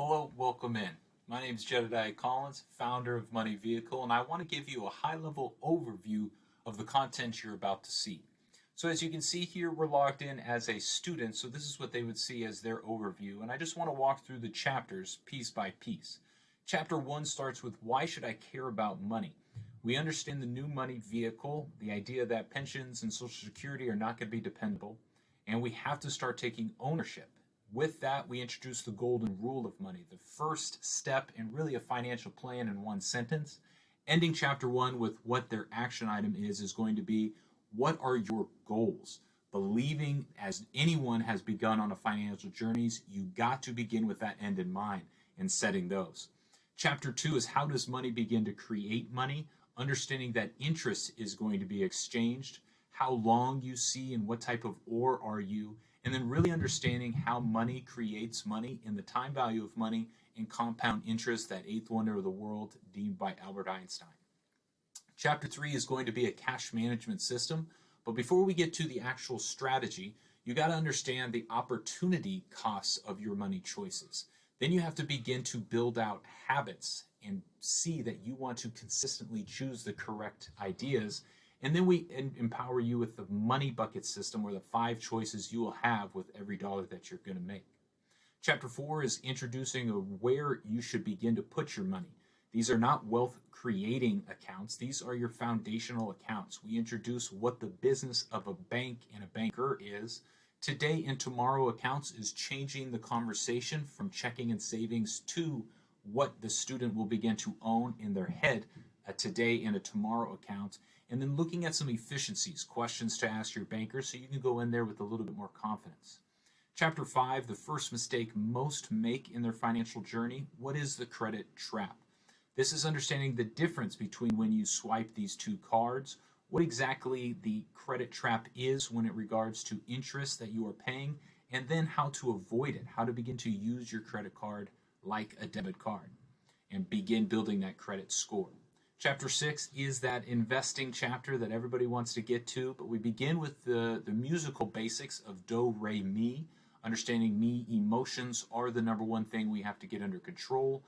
Hello, welcome in. My name is Jedediah Collins, founder of Money Vehicle, and I want to give you a high-level overview of the content you're about to see. So as you can see here, we're logged in as a student, so this is what they would see as their overview, and I just want to walk through the chapters piece by piece. Chapter 1 starts with why should I care about money? We understand the new money vehicle, the idea that pensions and Social Security are not going to be dependable, and we have to start taking ownership. With that, we introduce the golden rule of money, the first step in really a financial plan in one sentence. Ending chapter 1 with what their action item is going to be, what are your goals? Believing as anyone has begun on a financial journey, you got to begin with that end in mind and setting those. Chapter 2 is how does money begin to create money? Understanding that interest is going to be exchanged, how long you see and what type of ore are you, and then really understanding how money creates money and the time value of money and compound interest, that eighth wonder of the world deemed by Albert Einstein. Chapter 3 is going to be a cash management system, but before we get to the actual strategy, you got to understand the opportunity costs of your money choices. Then you have to begin to build out habits and see that you want to consistently choose the correct ideas. And then we empower you with the money bucket system, or the 5 choices you will have with every dollar that you're going to make. Chapter 4 is introducing where you should begin to put your money. These are not wealth creating accounts. These are your foundational accounts. We introduce what the business of a bank and a banker is. Today and tomorrow accounts is changing the conversation from checking and savings to what the student will begin to own in their head, a today and a tomorrow account. And then looking at some efficiencies, questions to ask your banker so you can go in there with a little bit more confidence. Chapter 5, the first mistake most make in their financial journey. What is the credit trap? This is understanding the difference between when you swipe these 2 cards, what exactly the credit trap is when it regards to interest that you are paying, and then how to avoid it, how to begin to use your credit card like a debit card and begin building that credit score. Chapter 6 is that investing chapter that everybody wants to get to, but we begin with the musical basics of do, re, mi, understanding me emotions are the number one thing we have to get under control.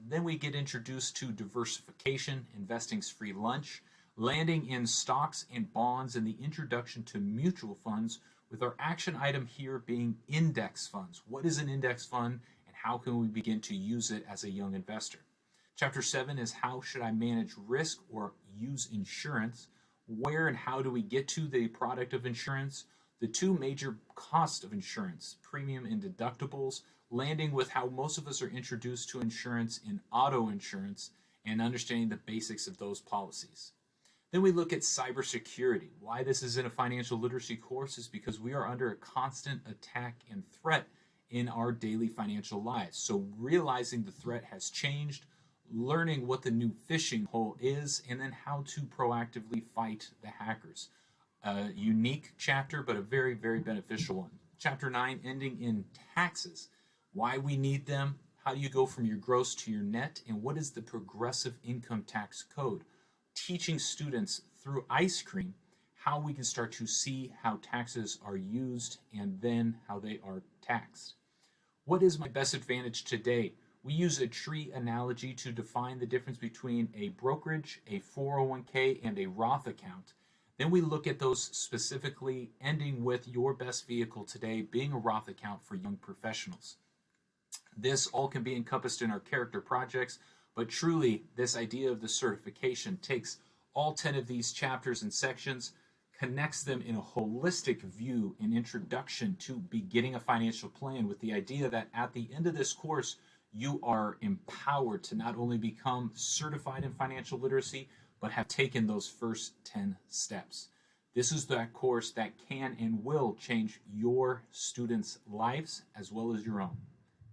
Then we get introduced to diversification, investing's free lunch, landing in stocks and bonds, and the introduction to mutual funds, with our action item here being index funds. What is an index fund and how can we begin to use it as a young investor? Chapter 7 is how should I manage risk or use insurance? Where and how do we get to the product of insurance? The 2 major costs of insurance, premium and deductibles, landing with how most of us are introduced to insurance in auto insurance and understanding the basics of those policies. Then we look at cybersecurity. Why this is in a financial literacy course is because we are under a constant attack and threat in our daily financial lives. So realizing the threat has changed, learning what the new phishing hole is, and then how to proactively fight the hackers. A unique chapter, but a very, very beneficial one. Chapter 9, ending in taxes. Why we need them, how do you go from your gross to your net, and what is the progressive income tax code? Teaching students through ice cream how we can start to see how taxes are used and then how they are taxed. What is my best advantage today? We use a tree analogy to define the difference between a brokerage, a 401k, and a Roth account. Then we look at those specifically, ending with your best vehicle today being a Roth account for young professionals. This all can be encompassed in our character projects, but truly this idea of the certification takes all 10 of these chapters and sections, connects them in a holistic view and introduction to beginning a financial plan, with the idea that at the end of this course, you are empowered to not only become certified in financial literacy, but have taken those first 10 steps. This is that course that can and will change your students' lives as well as your own.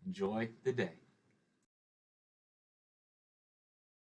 Enjoy the day.